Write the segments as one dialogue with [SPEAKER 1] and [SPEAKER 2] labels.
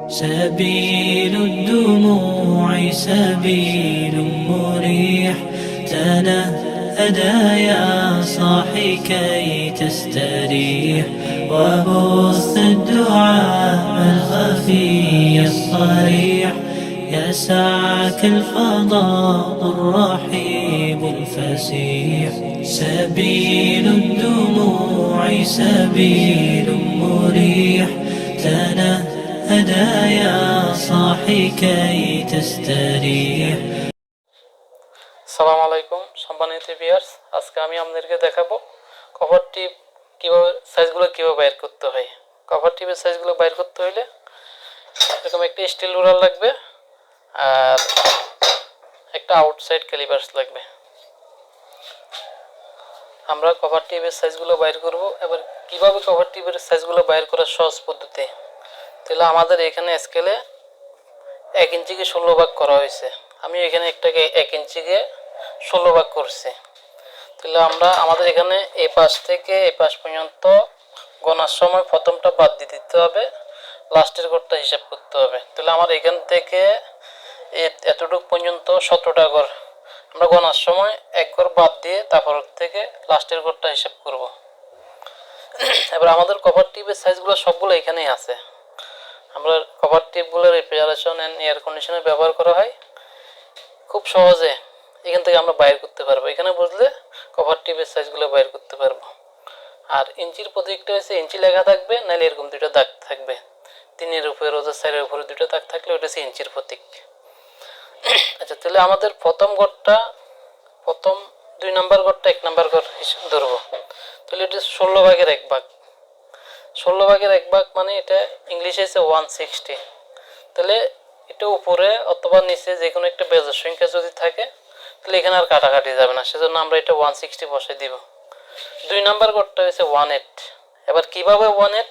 [SPEAKER 1] سبيل الدموع سبيل مريح تنهدى يا صاحي كي تستريح وبث الدعاء الخفي الصريح يسعك الفضاء الرحيب الفسيح سبيل الدموع سبيل مريح تنهدى يا صاحي كي تستريح
[SPEAKER 2] আসসালামু আলাইকুম সম্মানিত ভিউয়ার্স, আজকে আমি আপনাদেরকে দেখাবো কভার টিপ কিভাবে সাইজগুলো কিভাবে বাইর করতে হয়। কভার টিপের সাইজগুলো বাইর করতে হলে এরকম একটা স্টিল রুলার লাগবে আর একটা আউটসাইড ক্যালিপার্স লাগবে। আমরা কভার টিপের সাইজগুলো বাইর করব। এবার কিভাবে কভার টিপের সাইজগুলো বাইর করার সহজ পদ্ধতি, তাহলে আমাদের এখানে স্কেলে 1 ইঞ্চিকে 16 ভাগ করা হয়েছে। আমি এখানে একটাকে 1 ইঞ্চিকে 16 ভাগ করছি। তাহলে আমরা আমাদের এখানে এই পাশ থেকে এই পাশ পর্যন্ত গোনার সময় প্রথমটা বাদ দিয়ে দিতে হবে, লাস্টের ঘরটা হিসাব করতে হবে। তাহলে আমার এখান থেকে এতটুকু পর্যন্ত 17টা ঘর, আমরা গোনার সময় এক ঘর বাদ দিয়ে তারপর থেকে লাস্টের ঘরটা হিসাব করব। এবার আমাদের কভার টিপের সাইজগুলো সবগুলো এখানেই আছে। আমরা কভার টিপগুলো রেফ্রিজারেশন এন্ড এয়ার কন্ডিশনে ব্যবহার করা হয়। খুব সহজে এখান থেকে আমরা বাইর করতে পারবো। এখানে বুঝলে কভার টিপের সাইজগুলো বাইর করতে পারবো। আর ইঞ্চির প্রতীকটা হচ্ছে ইঞ্চি লেখা থাকবে, নাহলে এরকম দুটো দাগ থাকবে। 3-এর উপরে রোজার সাইডের উপরে দুটো দাগ থাকলে ওটা হচ্ছে ইঞ্চির প্রতীক। আচ্ছা, তাহলে আমাদের প্রথম 2 নাম্বার ঘরটা 1 নাম্বার ঘর হিসেবে ধরবো। তাহলে এটা 16 ভাগের 1 ভাগ। 16 ভাগের 1 ভাগ মানে এটা ইংলিশে হচ্ছে 160। তাহলে এটা উপরে অথবা নিচে যে কোনো একটা বেজোড় সংখ্যা যদি থাকে তাহলে এখানে আর কাটাকাটি যাবে না, সেজন্য আমরা এটা 160 বসাই দিব। 2 নাম্বার ঘরটা হচ্ছে 18। এবার কিভাবে 18,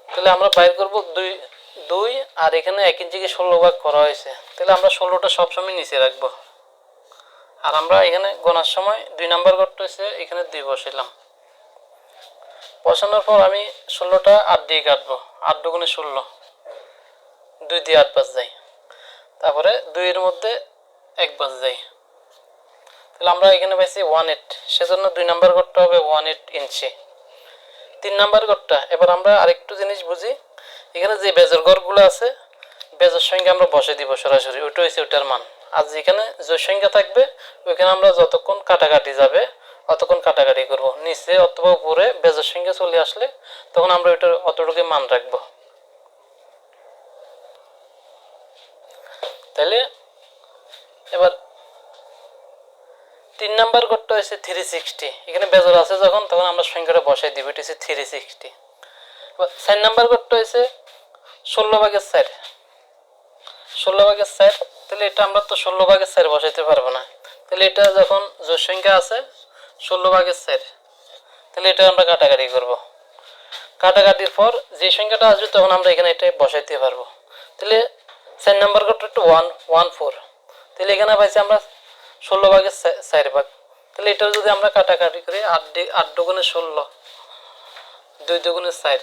[SPEAKER 2] তাহলে আমরা বাইর করব 2 আর এখানে 1 ইঞ্চিকে 16 ভাগ করা হয়েছে। তাহলে আমরা 16টা সবসময় নিচে রাখবো। আর আমরা এখানে গোনার সময় 2 নাম্বার ঘরটা হচ্ছে এখানে 2 বসাইলাম। বসানোর পর আমি 16টা 8 দিয়ে কাটবো। 8 দুগুণে 16, 2 দিয়ে 8 বাজ যায়। তারপরে 2 এর মধ্যে 1 বাজ যায়। তাহলে আমরা এখানে পাইছি 18, সেজন্য 2 নাম্বার ঘরটা হবে 18 ইঞ্চি। 3 নাম্বার ঘরটা, এবার আমরা আরেকটু জিনিস বুঝি। এখানে যে বেজের ঘরগুলো আছে, বেজের সংখ্যা আমরা বসে দিব সরাসরি, ওইটা হচ্ছে ওটার মান। আর যেখানে যে সংখ্যা থাকবে ওইখানে আমরা যতক্ষণ কাটাকাটি যাবে অতক্ষণ কাটাকাটি করব। নিচে অথবা উপরে বেজের সংখ্যা চলে আসলে তখন আমরা ওইটার অতটুকু মান রাখবো। তাহলে এবার 3 নাম্বার ঘরটা হচ্ছে 360। এখানে বেজর আছে যখন তখন আমরা সংখ্যাটা বসাই দিব, এটা হচ্ছে 360। এবার 4 নাম্বার ঘরটা হচ্ছে 16 ভাগের 4। 16 ভাগের 4, তাহলে এটা আমরা তো 16 ভাগের 4 বসাইতে পারবো না। তাহলে এটা যখন জোড় সংখ্যা আছে 16 ভাগের 4, তাহলে এটা আমরা কাটাকাটি করব। কাটাকাটির পর যে সংখ্যাটা আসবে তখন আমরা এখানে এটা বসাইতে পারবো। তাহলে 4 নাম্বার ঘরটা একটু 114। তাহলে এখানে পাইছি আমরা 16 ভাগের 4 ভাগ। তাহলে এটা যদি আমরা কাটাকাটি করি 8 দুগুণে 16, 2 দুগুণে 4,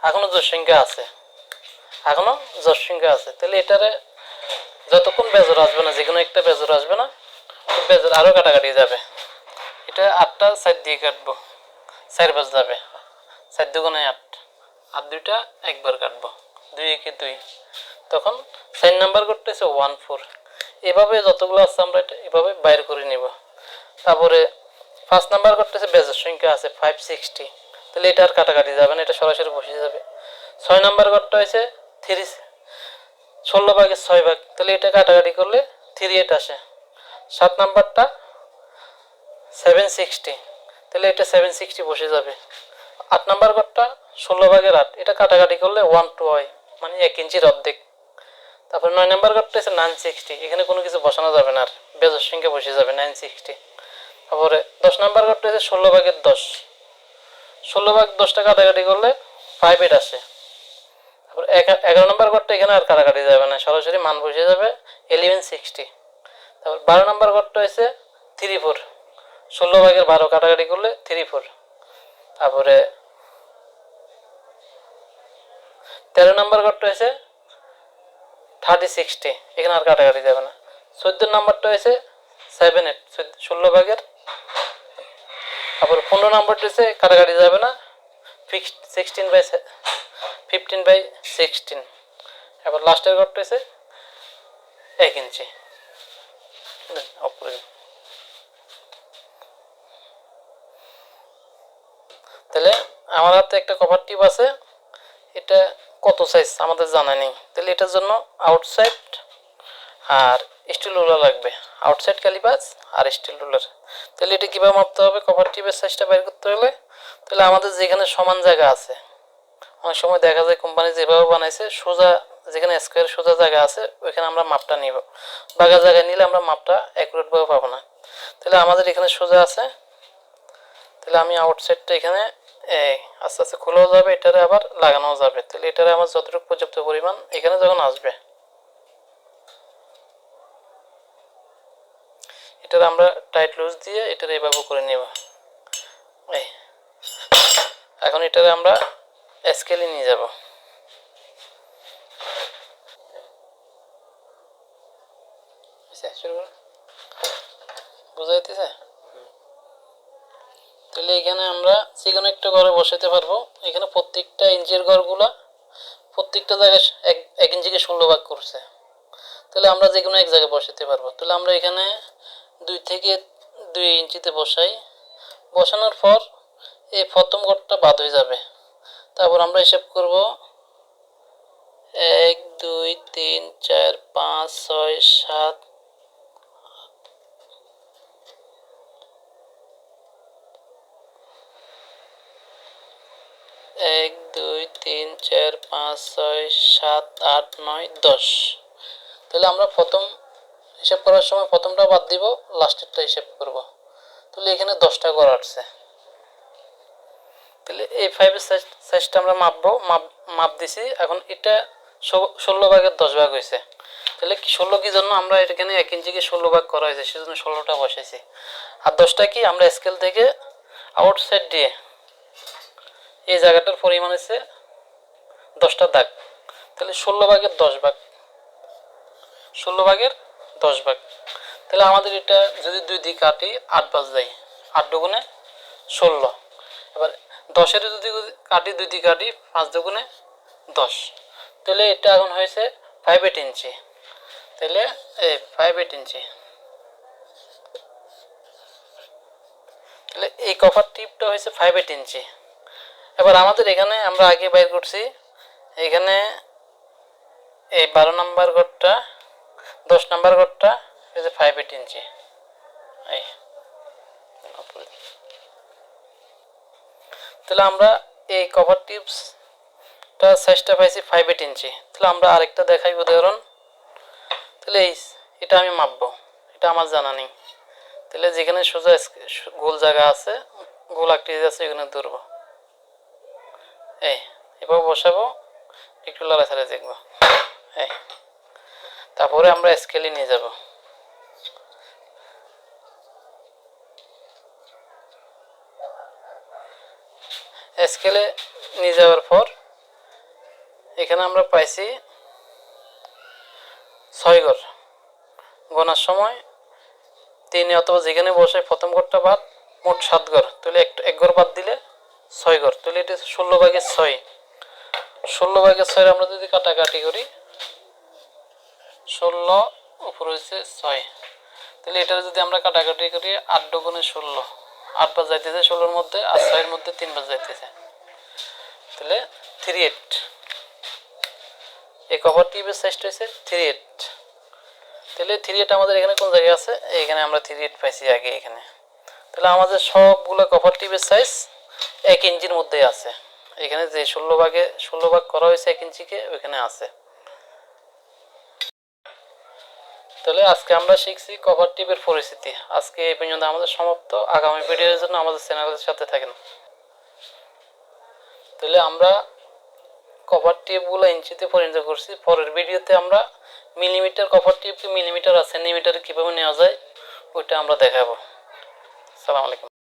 [SPEAKER 2] এখনো জোড় সংখ্যা আছে, তাহলে এটারে যতক্ষণ বেজর আসবে না, যে কোনো একটা বেজর আসবে না, বেজর আরও কাটাকাটি যাবে। এটা 8টা 4 দিয়ে কাটবো, 4 বাজ যাবে। 4 দুগুণে 8, আর 2টা একবার কাটবো, 2 একে 2। তখন 4 নাম্বার করতে হচ্ছে 14। এভাবে যতগুলো আছে আমরা এটা এভাবে বাইর করে নিব। তারপরে 5 নাম্বার করতেছে বেজের সংখ্যা আছে 560। তাহলে এটা আর কাটাকাটি যাবে না, এটা সরাসরি বসে যাবে। 6 নাম্বার ঘরটা হয়েছে 16 ভাগের 6 ভাগ। তাহলে এটা কাটাকাটি করলে 38 আসে। 7 নাম্বারটা 760, তাহলে এটা 760 বসে যাবে। 8 নাম্বার ঘরটা 16 ভাগের 8, এটা কাটাকাটি করলে 12 হয়, মানে 1 ইঞ্চির অর্ধেক। তারপর 9 নাম্বার ঘরটা হচ্ছে 960। এখানে কোনো কিছু বসানো যাবে না, আর বেজের সংখ্যা বসে যাবে 960। তারপরে 10 নাম্বার ঘরটা হচ্ছে 16 ভাগের 10। 16 ভাগ 10টা কাটাকাটি করলে 58 আসে। তারপর 11 নাম্বার ঘরটা এখানে আর কাটাকাটি যাবে না, সরাসরি মান বসে যাবে 1160। তারপর 12 নাম্বার ঘরটা হচ্ছে 34। 16 ভাগের 12 কাটাকাটি করলে 34। তারপরে 13 নাম্বার ঘরটা হয়েছে 30/60, এখানে আর কাটাকাটি যাবে না। 14 নাম্বারটা হয়েছে 7/8, 16 ভাগের। আবার 15 নাম্বারটা হয়েছে কাটাকাটি যাবে না, ফিক্সড 15/16। এবার লাস্টের ঘরটা হয়েছে 1 ইঞ্চি। তাহলে আমার হাতে একটা কভার টিপ আছে, এটা কত সাইজ আমাদের জানা নেই। তাহলে এটার জন্য আউটসাইড আর স্টিল রুলার লাগবে, আউটসাইড ক্যালিপাস আর স্টিল রুলার। তাহলে এটা কীভাবে মাপতে হবে কভার টিপের সাইজটা বের করতে হলে? তাহলে আমাদের যেখানে সমান জায়গা আছে, অনেক সময় দেখা যায় কোম্পানি যেভাবে বানাইছে সোজা, যেখানে স্কোয়ার সোজা জায়গা আছে ওইখানে আমরা মাপটা নিব, বাঁকা জায়গায় নিলে আমরা মাপটা অ্যাকুরেটভাবে পাবো না। তাহলে আমাদের এখানে সোজা আছে, তাহলে আমি আউটসাইডটা এখানে আস্তে আস্তে খোলাও যাবে, এটারে আবার লাগানোও যাবে। তাহলে এটারে আমার যতটুকু পর্যাপ্ত পরিমাণ এখানে যখন আসবে, এটারে আমরা টাইট লুজ দিয়ে এটারে এভাবে করে নেব। এখন এটারে আমরা স্কেলে নিয়ে যাব। বুঝাইতেছে? তাহলে এখানে আমরা যেকোনো একটা ঘরে বসাতে পারবো। এখানে প্রত্যেকটা ইঞ্চের ঘরগুলা প্রত্যেকটা জায়গায় 1 ইঞ্চিকে 16 ভাগ করছে। তাহলে আমরা যে কোনো এক জায়গায় বসাতে পারবো। তাহলে আমরা এখানে 2 থেকে 2 ইঞ্চিতে বসাই। বসানোর পর এই প্রথম ঘরটা বাদ হয়ে যাবে। তারপর আমরা হিসাব করব 1 2 3 4 5 6 7 1 2 3 4 5 6 7 8 9 10। তাহলে আমরা প্রথম হিসাব করার সময় প্রথমটা বাদ দিব, লাস্টেরটা হিসাব করব। তাহলে এখানে 10টা ঘর আসছে। তাহলে এই 5 এর সাইজটা আমরা মাপবো, মাপ দিছি। এখন এটা 16 ভাগের 10 ভাগ হয়েছে। তাহলে 16 কি জন্য আমরা এখানে 1 ইঞ্চিকে 16 ভাগ করা হয়েছে, সেজন্য 16টা বসাইছি। আর 10টা কি আমরা স্কেল থেকে আউটসাইড দিয়ে এই জায়গাটার পরিমাণ হচ্ছে 10টা দাগ। তাহলে 16 ভাগের 10 ভাগ, 16 ভাগের 10 ভাগ। তাহলে আমাদের এটা যদি 2 দিয়ে কাটি 8 বাজ যায়, 8 দুগুণে 16। এবার 10-এর যদি কাটি 2 দিয়ে কাটি 5 দুগুণে 10। তাহলে এটা এখন হয়েছে 5/8 ইঞ্চি। তাহলে 5/8 ইঞ্চি। তাহলে এই কভার টিপটা হয়েছে 5/8 ইঞ্চি। এবার আমাদের এখানে আমরা আগে বাইর করছি, এখানে এই 12 নাম্বার ঘরটা 10 নাম্বার ঘরটা হয়েছে 5/8 ইঞ্চি। তাহলে আমরা এই কভার টিপসটা সাইজটা পাইছি 5/8 ইঞ্চি। তাহলে আমরা আরেকটা দেখাই উদাহরণ। তাহলে এটা আমি মাপবো, এটা আমার জানা নেই। তাহলে যেখানে সোজা গোল জায়গা আছে, গোল আকৃতি আছে, এখানে ধরবো, এভাবে বসাবো, একটু লড়াছাড়া দেখবো। তারপরে আমরা স্কেলে নিয়ে যাব। স্কেলে নিয়ে যাওয়ার পর এখানে আমরা পাইছি 6 ঘর। গোনার সময় 3 অথবা যেখানে বসে প্রথম ঘরটা বাদ, মোট 7 ঘর। তাহলে এক ঘর বাদ দিলে 6 ঘর। তাহলে এটা 16 ভাগের 6। 16 ভাগের 6 আমরা যদি কাটাকাটি করি, 16 উপর হচ্ছে 6। তাহলে এটা যদি আমরা কাটাকাটি করি 8 দুগুণে 16, 8 বার যাইতেছে 16-এর মধ্যে, আর 6-এর মধ্যে 3 বার যাইতেছে। তাহলে 3/8। এই কভার টিপের সাইজটা হচ্ছে 3/8। তাহলে 3/8 আমাদের এখানে কোন জায়গায় আছে? এখানে আমরা 3/8 পাইছি আগে এখানে। তাহলে আমাদের সবগুলো কভার টিপের সাইজ 1 ইঞ্চির মধ্যেই আছে। এখানে যে 16 ভাগ করা হয়েছে 1 ইঞ্চিকে, ওইখানে আছে। তাহলে আজকে আমরা শিখছি কভার টিপের পরিস্থিতি। আজকে এই পর্যন্ত আমাদের সমাপ্ত। আগামী ভিডিওর জন্য আমাদের চ্যানেলের সাথে থাকেন। তাহলে আমরা কভার টিপগুলো ইঞ্চিতে পরিণত করছি। পরের ভিডিওতে আমরা মিলিমিটার কভার টিপকে মিলিমিটার আর সেন্টিমিটারে কীভাবে নেওয়া যায় ওইটা আমরা দেখাবো। আসসালামু আলাইকুম।